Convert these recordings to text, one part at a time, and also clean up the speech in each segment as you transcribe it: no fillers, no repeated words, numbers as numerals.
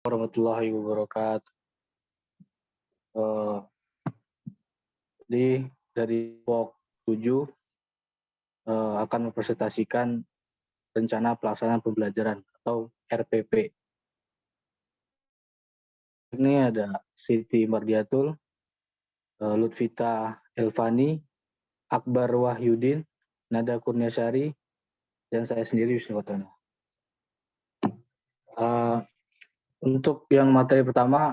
Warahmatullahi wabarakatuh. Jadi dari kelompok 7 akan mempresentasikan rencana pelaksanaan pembelajaran atau RPP. Ini ada Siti Mardiatul, Lutfita Elvani, Akbar Wahyudin, Nada Kurniasari, dan saya sendiri Wisnu Wardana. Untuk yang materi pertama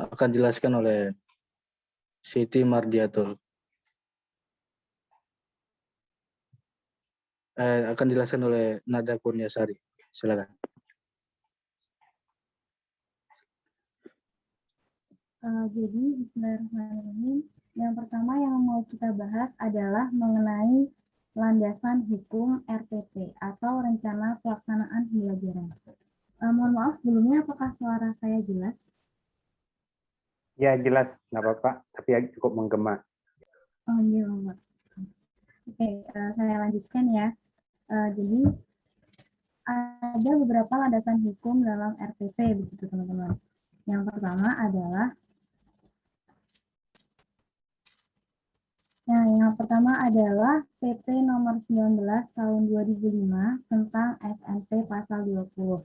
akan dijelaskan oleh Siti Mardiatul. Akan dijelaskan oleh Nada Kurniasari. Silakan. Jadi bismillahirrahmanirrahim. Yang pertama yang mau kita bahas adalah mengenai landasan hukum RPP atau rencana pelaksanaan pembelajaran. Mohon maaf sebelumnya, apakah suara saya jelas? Ya jelas, nggak apa-apa, tapi cukup menggema. Oh iya, Mbak. Oke, saya lanjutkan ya. Jadi ada beberapa landasan hukum dalam RPP, begitu teman-teman. Yang pertama adalah PP nomor 19 tahun 2005 tentang SMP pasal 20.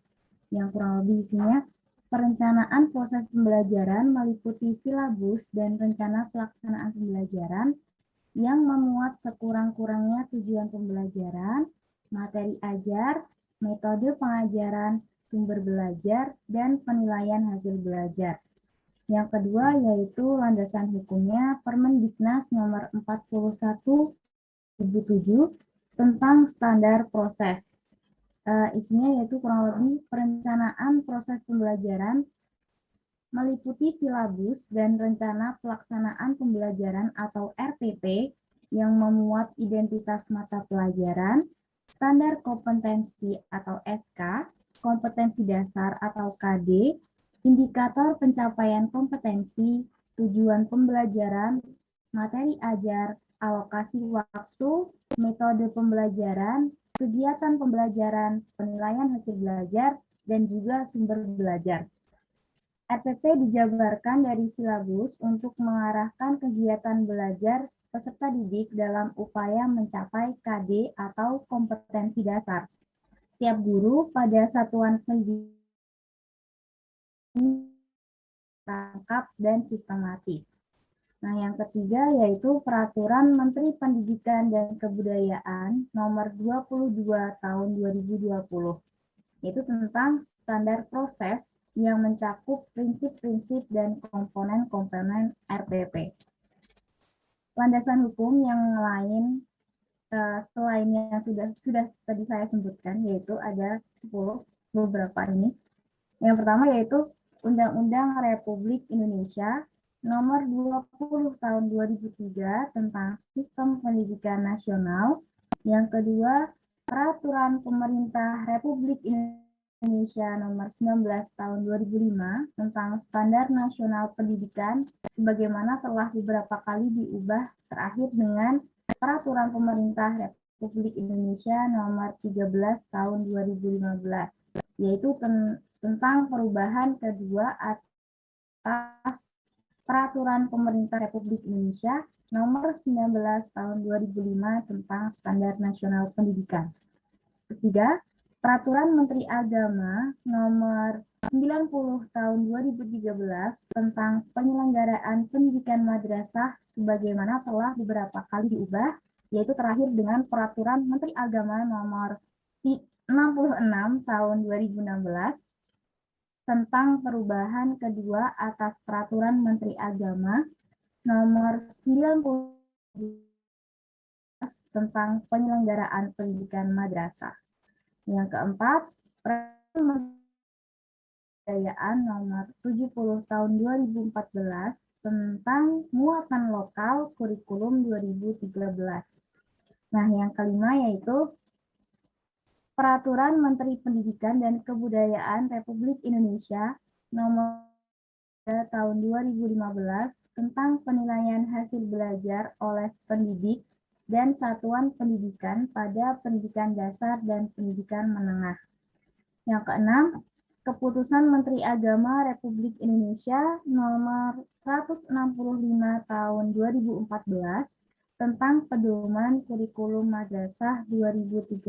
Yang kurang lebih isinya, perencanaan proses pembelajaran meliputi silabus dan rencana pelaksanaan pembelajaran yang memuat sekurang-kurangnya tujuan pembelajaran, materi ajar, metode pengajaran, sumber belajar, dan penilaian hasil belajar. Yang kedua yaitu landasan hukumnya Permendiknas nomor 41 2007 tentang standar proses. Isinya yaitu kurang lebih perencanaan proses pembelajaran meliputi silabus dan rencana pelaksanaan pembelajaran atau RPP yang memuat identitas mata pelajaran, standar kompetensi atau SK, kompetensi dasar atau KD, indikator pencapaian kompetensi, tujuan pembelajaran, materi ajar, alokasi waktu, metode pembelajaran, kegiatan pembelajaran, penilaian hasil belajar, dan juga sumber belajar. RPP dijabarkan dari silabus untuk mengarahkan kegiatan belajar peserta didik dalam upaya mencapai KD atau kompetensi dasar. Setiap guru pada satuan pendidikan lengkap dan sistematis. Nah, yang ketiga yaitu Peraturan Menteri Pendidikan dan Kebudayaan Nomor 22 Tahun 2020, yaitu tentang standar proses yang mencakup prinsip-prinsip dan komponen-komponen RPP. Landasan hukum yang lain selain yang sudah tadi saya sebutkan, yaitu ada 10 beberapa ini. Yang pertama yaitu Undang-Undang Republik Indonesia Nomor 20 Tahun 2003 tentang Sistem Pendidikan Nasional. Yang kedua, Peraturan Pemerintah Republik Indonesia Nomor 19 Tahun 2005 tentang Standar Nasional Pendidikan, sebagaimana telah beberapa kali diubah terakhir dengan Peraturan Pemerintah Republik Indonesia Nomor 13 Tahun 2015, yaitu tentang perubahan kedua atas Peraturan Pemerintah Republik Indonesia Nomor 19 Tahun 2005 tentang Standar Nasional Pendidikan. Ketiga, Peraturan Menteri Agama Nomor 90 Tahun 2013 tentang penyelenggaraan pendidikan madrasah sebagaimana telah beberapa kali diubah, yaitu terakhir dengan Peraturan Menteri Agama Nomor 66 Tahun 2016 tentang perubahan kedua atas Peraturan Menteri Agama Nomor 90 tentang penyelenggaraan pendidikan madrasah. Yang keempat, Peraturan Kebudayaan Nomor 70 Tahun 2014 tentang muatan lokal kurikulum 2013. Nah, yang kelima yaitu Peraturan Menteri Pendidikan dan Kebudayaan Republik Indonesia Nomor 3 Tahun 2015 tentang penilaian hasil belajar oleh pendidik dan satuan pendidikan pada pendidikan dasar dan pendidikan menengah. Yang keenam, Keputusan Menteri Agama Republik Indonesia nomor 165 tahun 2014 tentang pedoman kurikulum madrasah 2013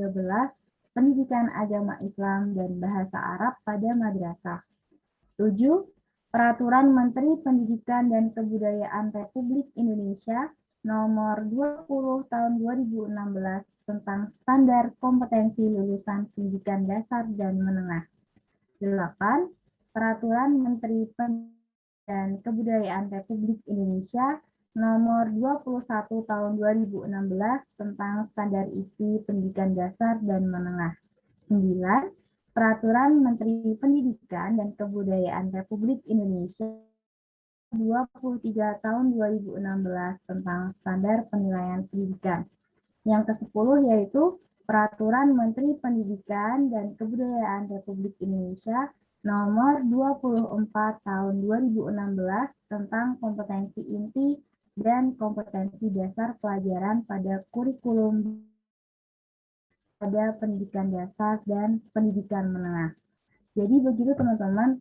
pendidikan agama Islam dan bahasa Arab pada madrasah. 7. Peraturan Menteri Pendidikan dan Kebudayaan Republik Indonesia nomor 20 tahun 2016 tentang standar kompetensi lulusan pendidikan dasar dan menengah. 8. Peraturan Menteri Pendidikan dan Kebudayaan Republik Indonesia nomor 21 tahun 2016 tentang standar isi pendidikan dasar dan menengah. 9. Peraturan Menteri Pendidikan dan Kebudayaan Republik Indonesia 23 tahun 2016 tentang standar penilaian pendidikan. Yang ke-10 yaitu Peraturan Menteri Pendidikan dan Kebudayaan Republik Indonesia nomor 24 tahun 2016 tentang kompetensi inti dan kompetensi dasar pelajaran pada kurikulum pada pendidikan dasar dan pendidikan menengah. Jadi begitu teman-teman,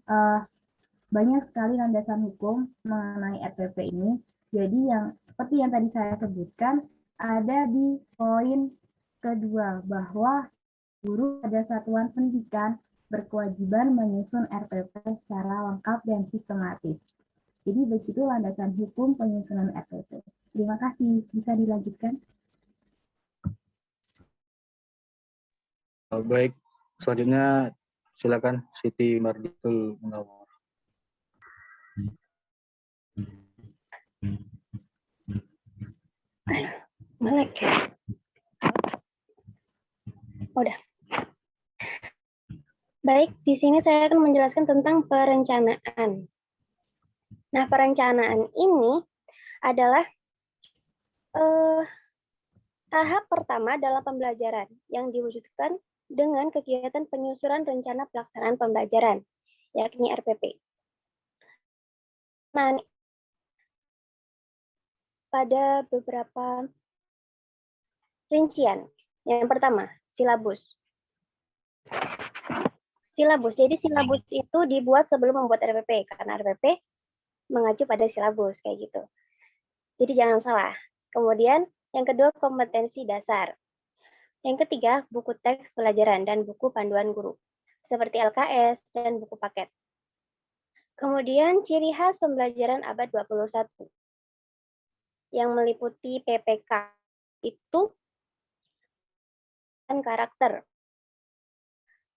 banyak sekali landasan hukum mengenai RPP ini. Jadi yang seperti yang tadi saya sebutkan, ada di poin kedua bahwa guru pada satuan pendidikan berkewajiban menyusun RPP secara lengkap dan sistematis. Jadi begitu landasan hukum penyusunan RPP. Terima kasih. Bisa dilanjutkan? Baik, selanjutnya silakan Siti Marditul Munawwar. Melek. Udah. Baik, di sini saya akan menjelaskan tentang perencanaan. Nah, perencanaan ini adalah tahap pertama dalam pembelajaran yang diwujudkan dengan kegiatan penyusunan rencana pelaksanaan pembelajaran, yakni RPP. Nah, pada beberapa rincian. Yang pertama, silabus. Silabus. Jadi silabus itu dibuat sebelum membuat RPP karena RPP mengacu pada silabus kayak gitu. Jadi jangan salah. Kemudian yang kedua, kompetensi dasar. Yang ketiga, buku teks pelajaran dan buku panduan guru seperti LKS dan buku paket. Kemudian ciri khas pembelajaran abad 21 yang meliputi PPK itu dan karakter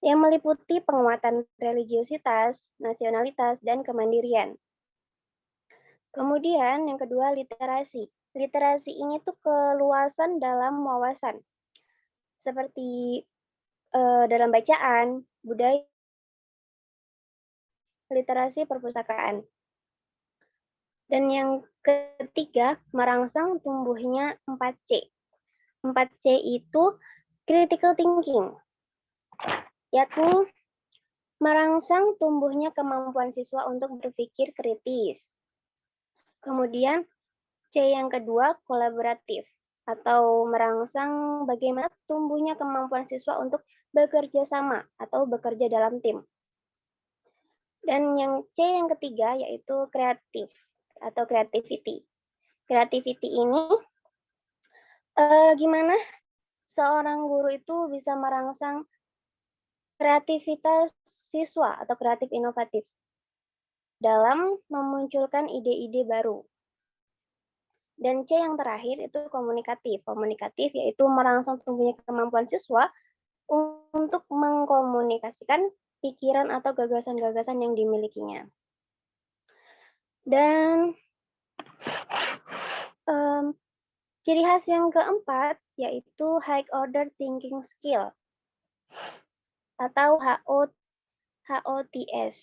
yang meliputi penguatan religiositas, nasionalitas, dan kemandirian. Kemudian yang kedua, literasi. Literasi ini tuh keluasan dalam wawasan, seperti dalam bacaan, budaya, literasi perpustakaan. Dan yang ketiga, merangsang tumbuhnya 4C. 4C itu critical thinking, yakni merangsang tumbuhnya kemampuan siswa untuk berpikir kritis. Kemudian C yang kedua, kolaboratif, atau merangsang bagaimana tumbuhnya kemampuan siswa untuk bekerja sama atau bekerja dalam tim. Dan yang C yang ketiga yaitu kreatif atau creativity. Creativity ini gimana seorang guru itu bisa merangsang kreativitas siswa atau kreatif inovatif dalam memunculkan ide-ide baru. Dan C yang terakhir itu komunikatif. Komunikatif yaitu merangsang tumbuhnya kemampuan siswa untuk mengkomunikasikan pikiran atau gagasan-gagasan yang dimilikinya. Dan ciri khas yang keempat yaitu high order thinking skill atau HOTS,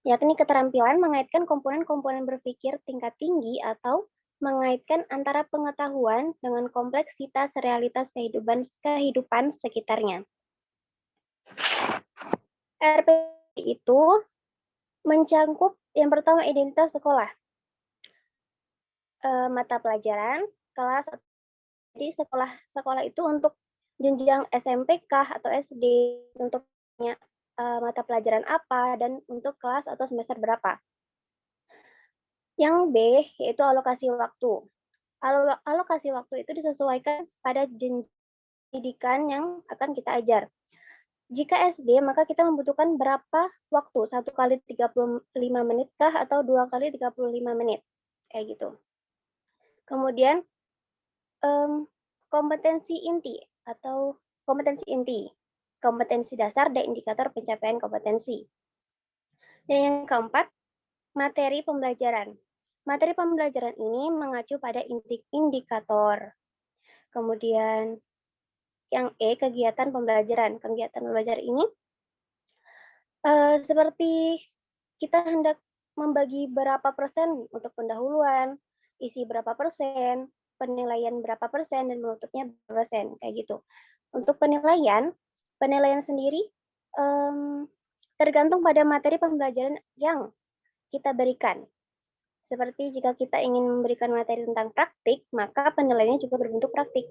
yakni keterampilan mengaitkan komponen-komponen berpikir tingkat tinggi atau mengaitkan antara pengetahuan dengan kompleksitas realitas kehidupan sekitarnya. RPP itu mencangkup yang pertama identitas sekolah, mata pelajaran, kelas. Jadi sekolah itu untuk jenjang SMP kah atau SD, untuknya mata pelajaran apa, dan untuk kelas atau semester berapa. Yang B, yaitu alokasi waktu. Alokasi waktu itu disesuaikan pada jenjang pendidikan yang akan kita ajar. Jika SD, maka kita membutuhkan berapa waktu? 1 kali 35 menit kah atau 2 kali 35 menit? Kayak gitu. Kemudian, kompetensi inti atau kompetensi dasar dan indikator pencapaian kompetensi. Dan yang keempat, materi pembelajaran. Materi pembelajaran ini mengacu pada indikator. Kemudian yang E, kegiatan pembelajaran. Kegiatan pembelajaran ini seperti kita hendak membagi berapa persen untuk pendahuluan, isi berapa persen, penilaian berapa persen, dan penutupnya berapa persen, kayak gitu. Untuk penilaian sendiri tergantung pada materi pembelajaran yang kita berikan. Seperti jika kita ingin memberikan materi tentang praktik, maka penilaiannya juga berbentuk praktik.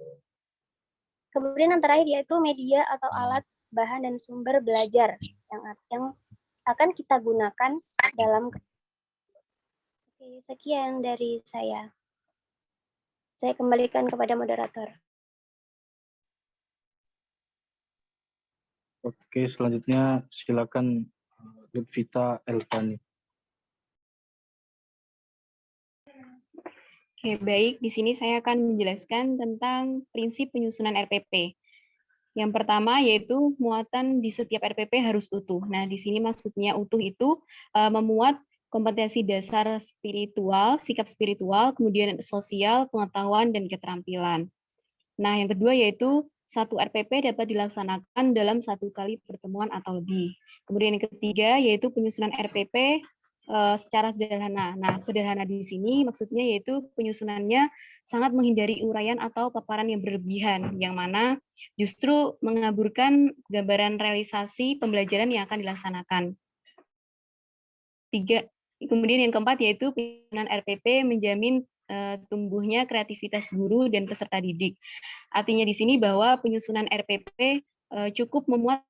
Kemudian yang terakhir yaitu media atau alat, bahan, dan sumber belajar yang akan kita gunakan dalam. Oke, sekian dari saya. Saya kembalikan kepada moderator. Oke, selanjutnya silakan Lutfita Elvani. Oke, baik. Di sini saya akan menjelaskan tentang prinsip penyusunan RPP. Yang pertama yaitu muatan di setiap RPP harus utuh. Nah, di sini maksudnya utuh itu memuat kompetensi dasar spiritual, sikap spiritual, kemudian sosial, pengetahuan, dan keterampilan. Nah, yang kedua yaitu satu RPP dapat dilaksanakan dalam 1 kali pertemuan atau lebih. Kemudian yang ketiga yaitu penyusunan RPP secara sederhana. Nah, sederhana di sini maksudnya yaitu penyusunannya sangat menghindari uraian atau paparan yang berlebihan, yang mana justru mengaburkan gambaran realisasi pembelajaran yang akan dilaksanakan. Kemudian yang keempat yaitu penyusunan RPP menjamin tumbuhnya kreativitas guru dan peserta didik. Artinya di sini bahwa penyusunan RPP cukup memuat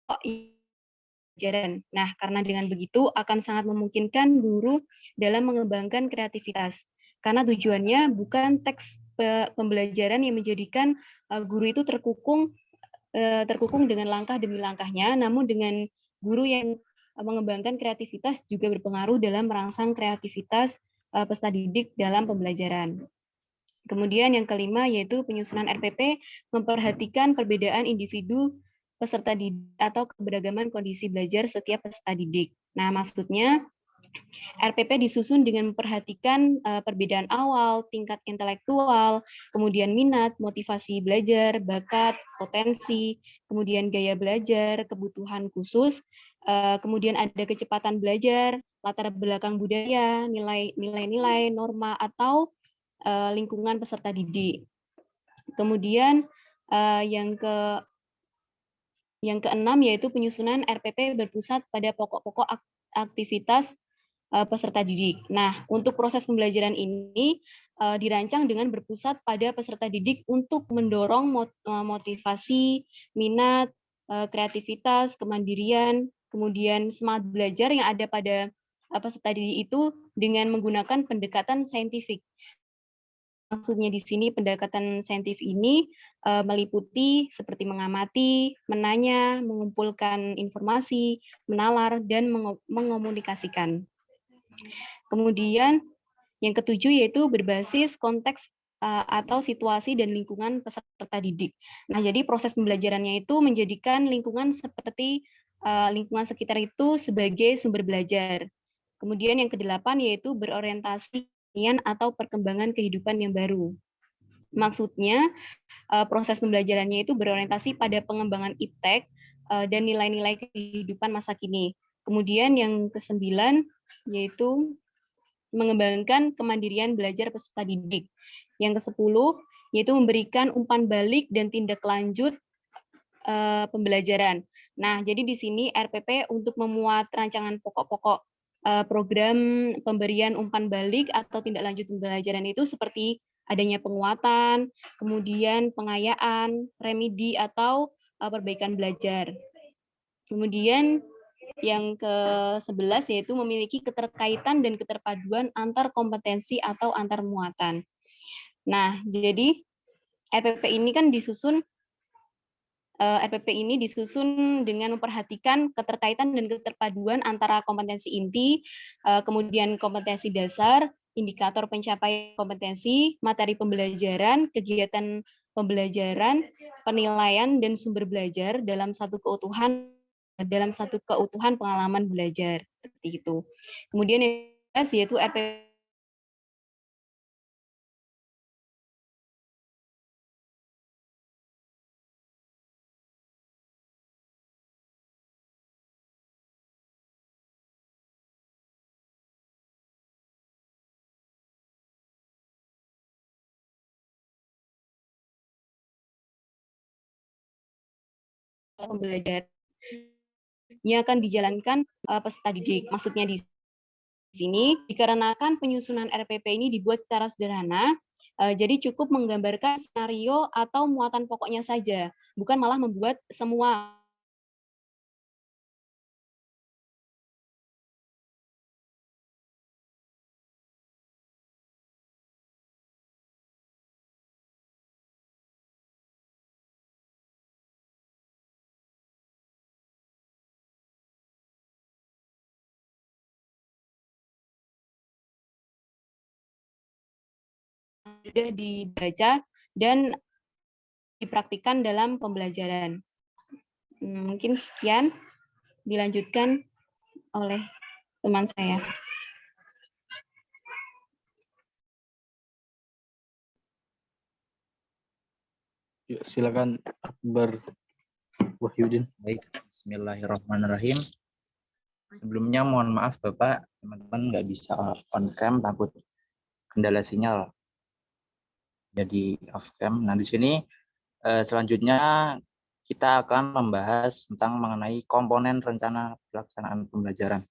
pelajaran. Nah, karena dengan begitu akan sangat memungkinkan guru dalam mengembangkan kreativitas. Karena tujuannya bukan teks pembelajaran yang menjadikan guru itu terkukung dengan langkah demi langkahnya, namun dengan guru yang mengembangkan kreativitas juga berpengaruh dalam merangsang kreativitas peserta didik dalam pembelajaran. Kemudian yang kelima yaitu penyusunan RPP memperhatikan perbedaan individu peserta didik atau keberagaman kondisi belajar setiap peserta didik. Nah, maksudnya RPP disusun dengan memperhatikan perbedaan awal, tingkat intelektual, kemudian minat, motivasi belajar, bakat, potensi, kemudian gaya belajar, kebutuhan khusus, kemudian ada kecepatan belajar, latar belakang budaya, nilai-nilai, norma, atau lingkungan peserta didik. Kemudian yang keenam yaitu penyusunan RPP berpusat pada pokok-pokok aktivitas peserta didik. Nah, untuk proses pembelajaran ini dirancang dengan berpusat pada peserta didik untuk mendorong motivasi, minat, kreativitas, kemandirian, kemudian semangat belajar yang ada pada peserta didik itu dengan menggunakan pendekatan saintifik. Maksudnya di sini pendekatan saintifik ini meliputi seperti mengamati, menanya, mengumpulkan informasi, menalar, dan mengomunikasikan. Kemudian yang ketujuh yaitu berbasis konteks atau situasi dan lingkungan peserta didik. Nah, jadi proses pembelajarannya itu menjadikan lingkungan seperti lingkungan sekitar itu sebagai sumber belajar. Kemudian yang kedelapan yaitu berorientasi atau perkembangan kehidupan yang baru. Maksudnya proses pembelajarannya itu berorientasi pada pengembangan iptek dan nilai-nilai kehidupan masa kini. Kemudian yang kesembilan yaitu mengembangkan kemandirian belajar peserta didik. Yang kesepuluh yaitu memberikan umpan balik dan tindak lanjut pembelajaran. Nah, jadi di sini RPP untuk memuat rancangan pokok-pokok program pemberian umpan balik atau tindak lanjut pembelajaran itu seperti adanya penguatan, kemudian pengayaan, remedi atau perbaikan belajar. Kemudian yang ke-11 yaitu memiliki keterkaitan dan keterpaduan antar kompetensi atau antar muatan. Nah, jadi RPP ini kan disusun dengan memperhatikan keterkaitan dan keterpaduan antara kompetensi inti, kemudian kompetensi dasar, indikator pencapaian kompetensi, materi pembelajaran, kegiatan pembelajaran, penilaian, dan sumber belajar dalam satu keutuhan pengalaman belajar seperti itu. Kemudian yang yaitu RPP pembelajaran yang akan dijalankan peserta didik. Maksudnya di sini dikarenakan penyusunan RPP ini dibuat secara sederhana, jadi cukup menggambarkan skenario atau muatan pokoknya saja, bukan malah membuat semua sudah dibaca dan dipraktikkan dalam pembelajaran. Mungkin sekian, dilanjutkan oleh teman saya. Ya, silakan Akbar Wahyudin. Baik, bismillahirrahmanirrahim. Sebelumnya mohon maaf Bapak, teman-teman nggak bisa on cam takut kendala sinyal. Jadi off cam. Nah, di sini selanjutnya kita akan membahas tentang mengenai komponen rencana pelaksanaan pembelajaran.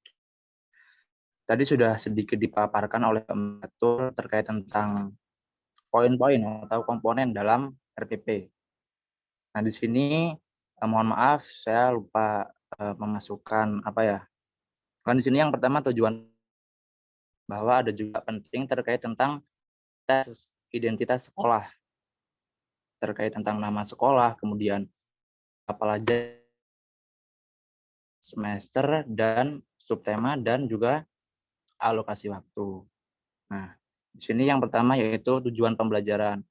Tadi sudah sedikit dipaparkan oleh Batur terkait tentang poin-poin atau komponen dalam RPP. Nah, di sini mohon maaf saya lupa memasukkan apa ya. Kan di sini yang pertama tujuan, bahwa ada juga penting terkait tentang tes identitas sekolah, terkait tentang nama sekolah, kemudian pelajaran semester dan subtema dan juga alokasi waktu. Nah, di sini yang pertama yaitu tujuan pembelajaran.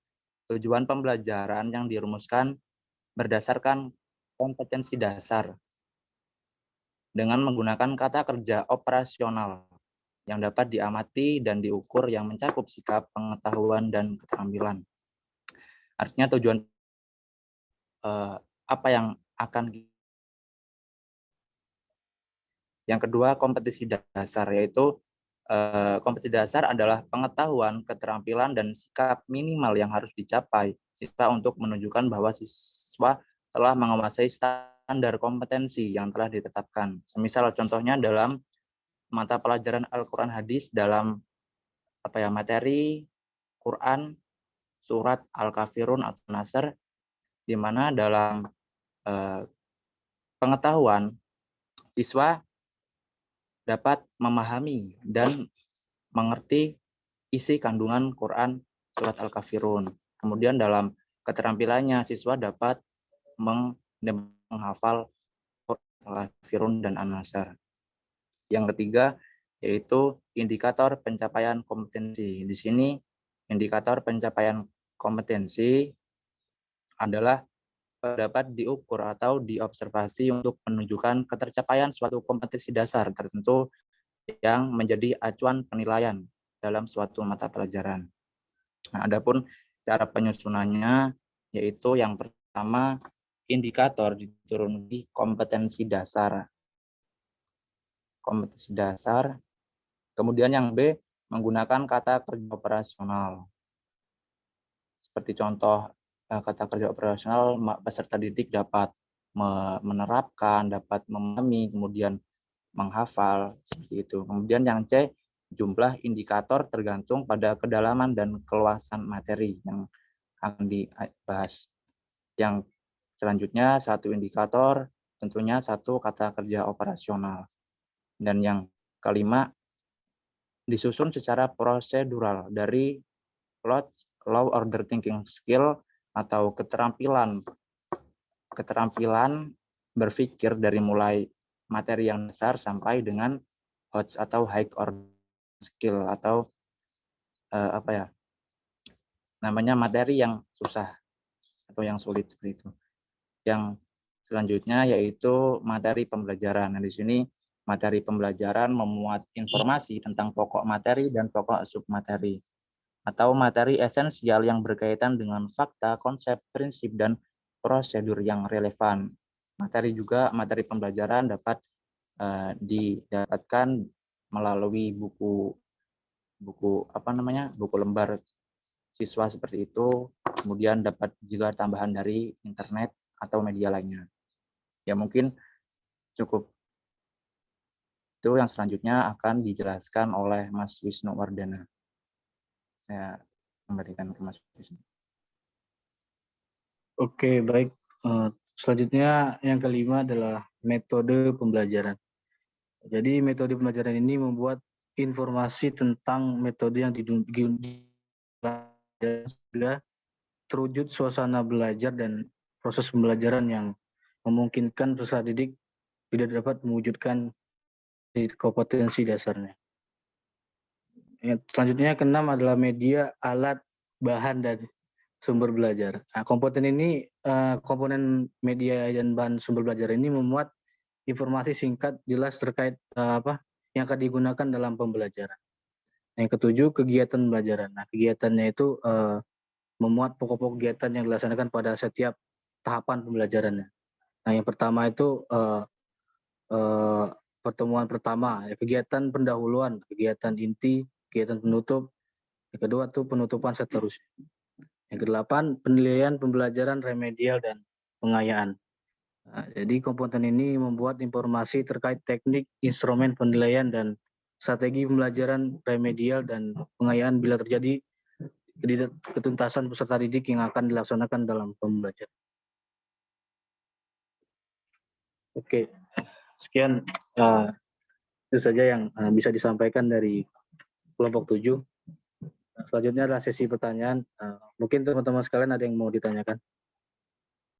Tujuan pembelajaran yang dirumuskan berdasarkan kompetensi dasar dengan menggunakan kata kerja operasional yang dapat diamati dan diukur yang mencakup sikap, pengetahuan, dan keterampilan. Artinya tujuan apa yang akan. Yang kedua, kompetisi dasar, yaitu kompetisi dasar adalah pengetahuan, keterampilan, dan sikap minimal yang harus dicapai siswa untuk menunjukkan bahwa siswa telah menguasai standar kompetensi yang telah ditetapkan. Semisal contohnya dalam mata pelajaran Al-Quran Hadis dalam materi Quran surat Al-Kafirun atau Nasr, di mana dalam pengetahuan siswa dapat memahami dan mengerti isi kandungan Quran surat Al-Kafirun. Kemudian dalam keterampilannya siswa dapat menghafal Quran Al-Kafirun dan An-Nasr. Yang ketiga yaitu indikator pencapaian kompetensi. Di sini indikator pencapaian kompetensi adalah dapat diukur atau diobservasi untuk menunjukkan ketercapaian suatu kompetensi dasar tertentu yang menjadi acuan penilaian dalam suatu mata pelajaran. Nah, adapun cara penyusunannya yaitu yang pertama indikator diturunkan kompetensi dasar. Kompetensi dasar. Kemudian yang B, menggunakan kata kerja operasional. Seperti contoh kata kerja operasional, peserta didik dapat menerapkan, dapat memahami, kemudian menghafal, seperti itu. Kemudian yang C, jumlah indikator tergantung pada kedalaman dan keluasan materi yang akan dibahas. Yang selanjutnya, satu indikator tentunya satu kata kerja operasional. Dan yang kelima, disusun secara prosedural dari low order thinking skill atau keterampilan berpikir dari mulai materi yang besar sampai dengan HOTS atau high order skill atau namanya materi yang susah atau yang sulit seperti itu. Yang selanjutnya yaitu materi pembelajaran. Nah, di sini materi pembelajaran memuat informasi tentang pokok materi dan pokok submateri atau materi esensial yang berkaitan dengan fakta, konsep, prinsip, dan prosedur yang relevan. Materi pembelajaran dapat didapatkan melalui buku lembar siswa seperti itu, kemudian dapat juga tambahan dari internet atau media lainnya. Ya mungkin cukup. Itu yang selanjutnya akan dijelaskan oleh Mas Wisnu Wardana. Saya memberikan ke Mas Wisnu. Oke, baik. Selanjutnya yang kelima adalah metode pembelajaran. Jadi metode pembelajaran ini membuat informasi tentang metode yang sudah terwujud suasana belajar dan proses pembelajaran yang memungkinkan peserta didik tidak dapat mewujudkan kompetensi dasarnya. Selanjutnya keenam adalah media, alat, bahan, dan sumber belajar. Nah, komponen media dan bahan sumber belajar ini memuat informasi singkat jelas terkait yang akan digunakan dalam pembelajaran. Yang ketujuh, kegiatan pembelajaran. Nah, kegiatannya itu memuat pokok-pokok kegiatan yang dilaksanakan pada setiap tahapan pembelajarannya. Nah, yang pertama itu pertemuan pertama, kegiatan pendahuluan, kegiatan inti, kegiatan penutup. Yang kedua itu penutupan seterusnya. Yang kedelapan, penilaian pembelajaran remedial dan pengayaan. Nah, jadi komponen ini membuat informasi terkait teknik, instrumen penilaian, dan strategi pembelajaran remedial dan pengayaan bila terjadi ketuntasan peserta didik yang akan dilaksanakan dalam pembelajaran. Oke, sekian itu saja yang bisa disampaikan dari kelompok 7. Selanjutnya adalah sesi pertanyaan. Mungkin teman-teman sekalian ada yang mau ditanyakan.